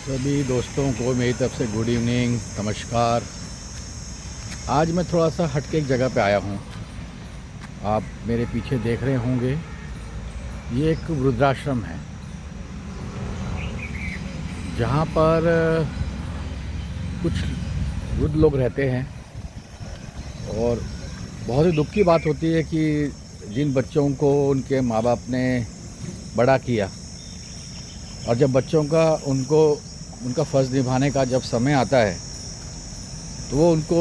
सभी दोस्तों को मेरी तरफ से गुड इवनिंग, नमस्कार। आज मैं थोड़ा सा हटके एक जगह पे आया हूँ। आप मेरे पीछे देख रहे होंगे, ये एक वृद्धाश्रम है जहाँ पर कुछ वृद्ध लोग रहते हैं। और बहुत ही दुख की बात होती है कि जिन बच्चों को उनके माँ बाप ने बड़ा किया और जब बच्चों का उनका फ़र्ज़ निभाने का जब समय आता है तो वो उनको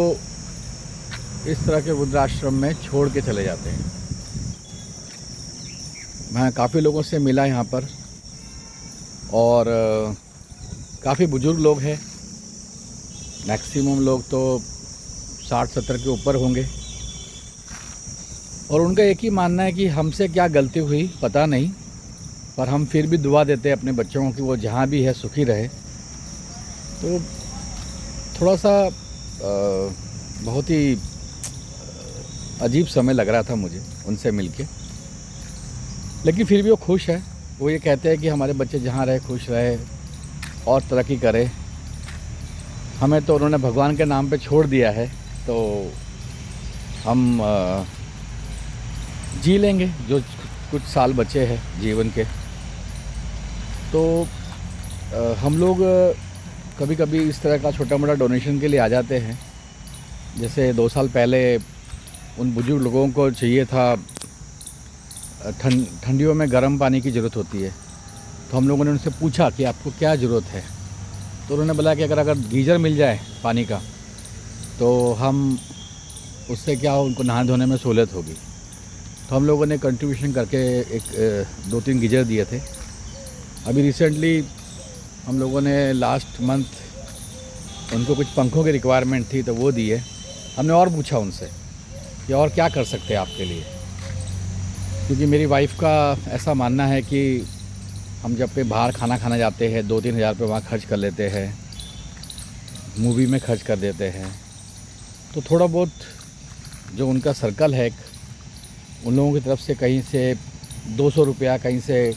इस तरह के वृद्धाश्रम में छोड़ के चले जाते हैं। मैं काफ़ी लोगों से मिला यहाँ पर और काफ़ी बुज़ुर्ग लोग हैं। मैक्सिमम लोग तो 60-70 के ऊपर होंगे और उनका एक ही मानना है कि हमसे क्या गलती हुई पता नहीं, पर हम फिर भी दुआ देते हैं अपने बच्चों को कि वो जहाँ भी है सुखी रहे। तो थोड़ा सा बहुत ही अजीब समय लग रहा था मुझे उनसे मिलके, लेकिन फिर भी वो खुश है। वो ये कहते हैं कि हमारे बच्चे जहाँ रहे खुश रहे और तरक्की करे। हमें तो उन्होंने भगवान के नाम पे छोड़ दिया है, तो हम जी लेंगे जो कुछ साल बचे हैं जीवन के। तो हम लोग कभी कभी इस तरह का छोटा मोटा डोनेशन के लिए आ जाते हैं। जैसे 2 साल पहले उन बुजुर्ग लोगों को चाहिए था, ठंडियों में गर्म पानी की ज़रूरत होती है, तो हम लोगों ने उनसे पूछा कि आपको क्या ज़रूरत है। तो उन्होंने बोला कि अगर गीज़र मिल जाए पानी का तो हम उससे क्या हो, उनको नहाने धोने में सहूलियत होगी। तो हम लोगों ने कंट्रीब्यूशन करके एक 2-3 गीज़र दिए थे। अभी रिसेंटली हम लोगों ने लास्ट मंथ उनको कुछ पंखों की रिक्वायरमेंट थी तो वो दिए। हमने और पूछा उनसे कि और क्या कर सकते हैं आपके लिए, क्योंकि मेरी वाइफ़ का ऐसा मानना है कि हम जब पे बाहर खाना खाना जाते हैं 2-3 हज़ार रुपये वहाँ खर्च कर लेते हैं, मूवी में खर्च कर देते हैं। तो थोड़ा बहुत जो उनका सर्कल है उन लोगों की तरफ से कहीं से 200 रुपया, कहीं से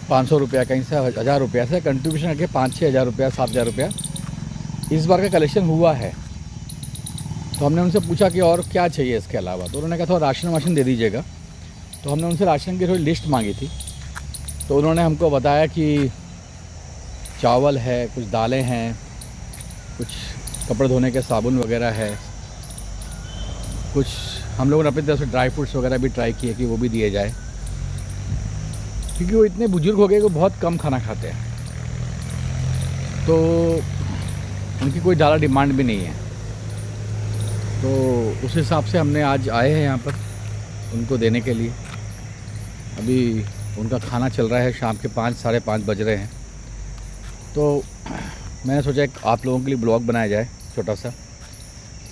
500 रुपया, कहीं से 1000 रुपया से कंट्रीब्यूशन करके 5-6 हज़ार रुपया, 7 हज़ार रुपया इस बार का कलेक्शन हुआ है। तो हमने उनसे पूछा कि और क्या चाहिए इसके अलावा। तो उन्होंने कहा थोड़ा राशन वाशन दे दीजिएगा। तो हमने उनसे राशन की थोड़ी लिस्ट मांगी थी। तो उन्होंने हमको बताया कि चावल है, कुछ दालें हैं, कुछ कपड़े धोने के साबुन वगैरह है, कुछ हम लोगों ने अपनी तरफ से ड्राई फ्रूट्स वगैरह भी ट्राई किए कि वो भी दिए जाए, क्योंकि वो इतने बुजुर्ग हो गए कि वो बहुत कम खाना खाते हैं। तो उनकी कोई ज़्यादा डिमांड भी नहीं है। तो उस हिसाब से हमने आज आए हैं यहाँ पर उनको देने के लिए। अभी उनका खाना चल रहा है, शाम के 5 साढ़े 5 बज रहे हैं। तो मैंने सोचा एक आप लोगों के लिए ब्लॉग बनाया जाए छोटा सा,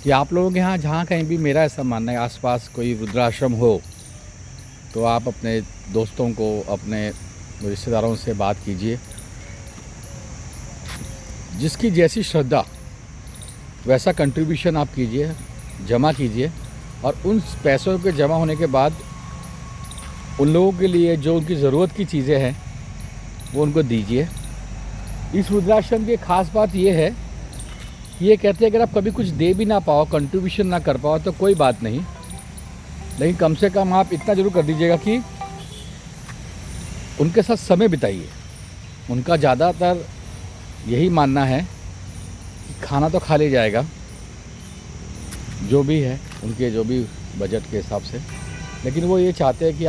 कि आप लोगों के यहाँ जहाँ कहीं भी, मेरा ऐसा मानना है, आसपास कोई वृद्धाश्रम हो तो आप अपने दोस्तों को, अपने रिश्तेदारों से बात कीजिए। जिसकी जैसी श्रद्धा वैसा कंट्रीब्यूशन आप कीजिए, जमा कीजिए, और उन पैसों के जमा होने के बाद उन लोगों के लिए जो उनकी ज़रूरत की चीज़ें हैं वो उनको दीजिए। इस वृद्धाश्रम की ख़ास बात ये है कि ये कहते हैं अगर आप कभी कुछ दे भी ना पाओ, कंट्रीब्यूशन ना कर पाओ तो कोई बात नहीं, लेकिन कम से कम आप इतना ज़रूर कर दीजिएगा कि उनके साथ समय बिताइए। उनका ज़्यादातर यही मानना है कि खाना तो खा लिया जाएगा जो भी है उनके, जो भी बजट के हिसाब से, लेकिन वो ये चाहते हैं कि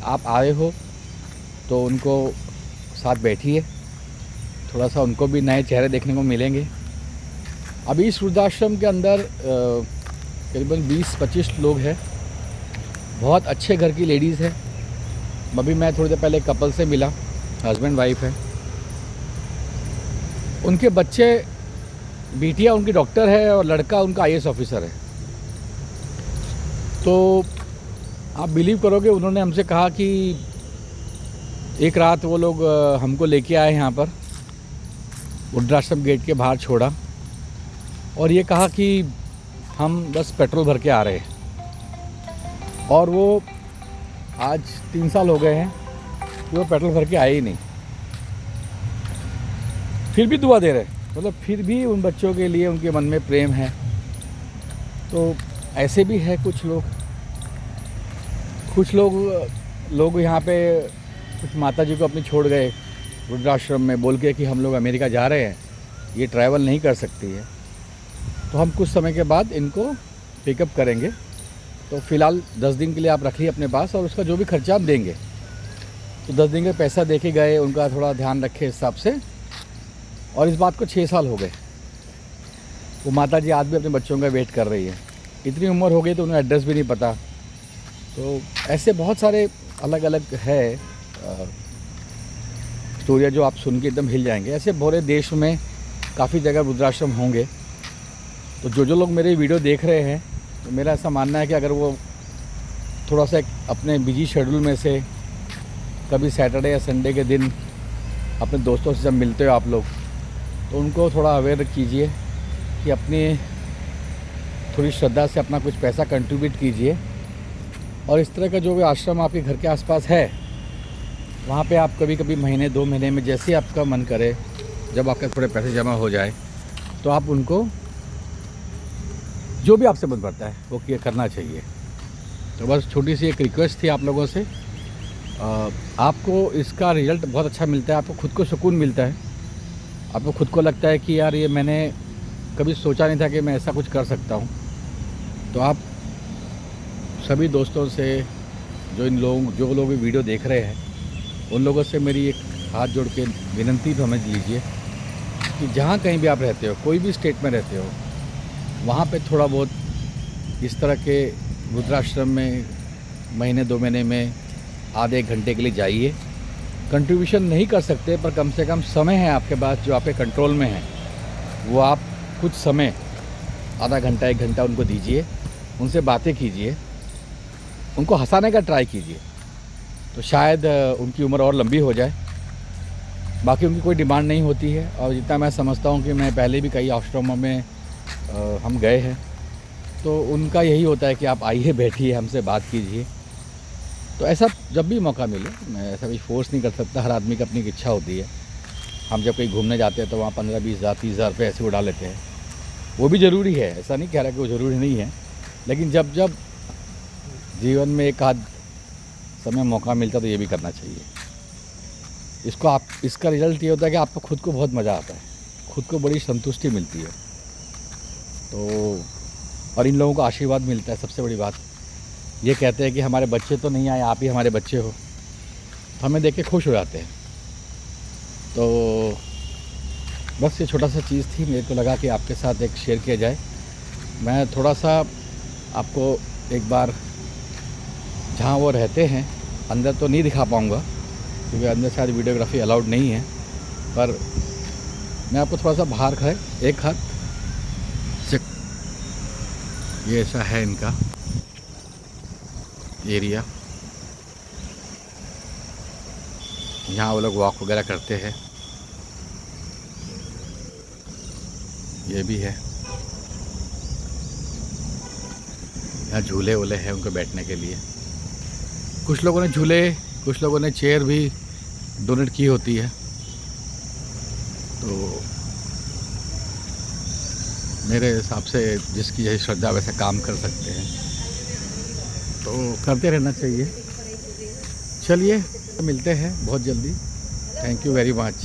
आप आए हो तो उनको साथ बैठिए, थोड़ा सा उनको भी नए चेहरे देखने को मिलेंगे। अभी इस वृद्धाश्रम के अंदर करीबन 20-25 लोग हैं। बहुत अच्छे घर की लेडीज़ है। अभी मैं थोड़ी देर पहले कपल से मिला, हस्बैंड वाइफ है। उनके बच्चे, बिटिया उनकी डॉक्टर है और लड़का उनका आईएएस ऑफिसर है। तो आप बिलीव करोगे, उन्होंने हमसे कहा कि एक रात वो लोग हमको लेके आए यहाँ पर, वृद्धाश्रम गेट के बाहर छोड़ा और ये कहा कि हम बस पेट्रोल भर के आ रहे हैं। और वो आज 3 साल हो गए हैं कि वो पेट्रोल भर के आए ही नहीं। फिर भी दुआ दे रहे, मतलब फिर भी उन बच्चों के लिए उनके मन में प्रेम है। तो ऐसे भी है कुछ लोग यहाँ पे कुछ माता जी को अपनी छोड़ गए वृद्धाश्रम में, बोल के कि हम लोग अमेरिका जा रहे हैं, ये ट्रैवल नहीं कर सकती है, तो हम कुछ समय के बाद इनको पिकअप करेंगे। तो फ़िलहाल 10 दिन के लिए आप रखिए अपने पास, और उसका जो भी खर्चा हम देंगे। तो 10 दिन का पैसा दे के गए, उनका थोड़ा ध्यान रखे हिसाब से। और इस बात को 6 साल हो गए, वो माता जी आज भी अपने बच्चों का वेट कर रही है। इतनी उम्र हो गई तो उन्हें एड्रेस भी नहीं पता। तो ऐसे बहुत सारे अलग अलग है स्टोरियाँ जो आप सुन के एकदम हिल जाएंगे। ऐसे पूरे देश में काफ़ी जगह वृद्धाश्रम होंगे। तो जो लोग मेरे वीडियो देख रहे हैं, तो मेरा ऐसा मानना है कि अगर वो थोड़ा सा अपने बिजी शेड्यूल में से कभी सैटरडे या संडे के दिन अपने दोस्तों से जब मिलते हो आप लोग, तो उनको थोड़ा अवेयर कीजिए कि अपनी थोड़ी श्रद्धा से अपना कुछ पैसा कंट्रीब्यूट कीजिए। और इस तरह का जो भी आश्रम आपके घर के आसपास है, वहाँ पे आप कभी कभी महीने 2 महीने में जैसे आपका मन करे, जब आपके थोड़े पैसे जमा हो जाए, तो आप उनको जो भी आपसे मन पड़ता है वो करना चाहिए। तो बस छोटी सी एक रिक्वेस्ट थी आप लोगों से। आपको इसका रिज़ल्ट बहुत अच्छा मिलता है, आपको खुद को सुकून मिलता है, आपको खुद को लगता है कि यार ये मैंने कभी सोचा नहीं था कि मैं ऐसा कुछ कर सकता हूँ। तो आप सभी दोस्तों से, जो लोग वीडियो देख रहे हैं, उन लोगों से मेरी एक हाथ जोड़ के विनती समझ लीजिए कि जहाँ कहीं भी आप रहते हो, कोई भी स्टेट में रहते हो, वहाँ पे थोड़ा बहुत इस तरह के वृद्धाश्रम में महीने 2 महीने में आधे 1 घंटे के लिए जाइए। कंट्रीब्यूशन नहीं कर सकते, पर कम से कम समय है आपके पास जो आपके कंट्रोल में है, वो आप कुछ समय आधा घंटा 1 घंटा उनको दीजिए, उनसे बातें कीजिए, उनको हंसाने का ट्राई कीजिए, तो शायद उनकी उम्र और लंबी हो जाए। बाकी उनकी कोई डिमांड नहीं होती है। और जितना मैं समझता हूँ कि मैं पहले भी कई आश्रमों में हम गए हैं, तो उनका यही होता है कि आप आइए, बैठिए, हमसे बात कीजिए। तो ऐसा जब भी मौका मिले, मैं ऐसा कोई फोर्स नहीं कर सकता, हर आदमी की अपनी एक इच्छा होती है। हम जब कहीं घूमने जाते हैं तो वहाँ 15-20 हज़ार 30 हज़ार रुपये ऐसे उड़ा लेते हैं, वो भी ज़रूरी है, ऐसा नहीं कह रहा कि वो ज़रूरी नहीं है। लेकिन जब जब जीवन में एक आध समय मौका मिलता तो ये भी करना चाहिए। इसका रिज़ल्ट ये होता है कि आपको खुद को बहुत मज़ा आता है, खुद को बड़ी संतुष्टि मिलती है। तो और इन लोगों को आशीर्वाद मिलता है। सबसे बड़ी बात ये कहते हैं कि हमारे बच्चे तो नहीं आए, आप ही हमारे बच्चे हो, तो हमें देख के खुश हो जाते हैं। तो बस ये छोटा सा चीज़ थी, मेरे को लगा कि आपके साथ एक शेयर किया जाए। मैं थोड़ा सा आपको एक बार जहाँ वो रहते हैं अंदर तो नहीं दिखा पाऊँगा, क्योंकि अंदर शायद वीडियोग्राफी अलाउड नहीं है, पर मैं आपको थोड़ा सा बाहर का एक हाथ से, ये ऐसा है इनका एरिया, यहाँ वो लोग वॉक वगैरह करते हैं। ये भी है, यहाँ झूले वूले हैं उनको बैठने के लिए। कुछ लोगों ने झूले, कुछ लोगों ने चेयर भी डोनेट की होती है। तो मेरे हिसाब से जिसकी यही श्रद्धा वैसे काम कर सकते हैं, तो करते रहना चाहिए। चलिए मिलते हैं बहुत जल्दी। Thank you very much.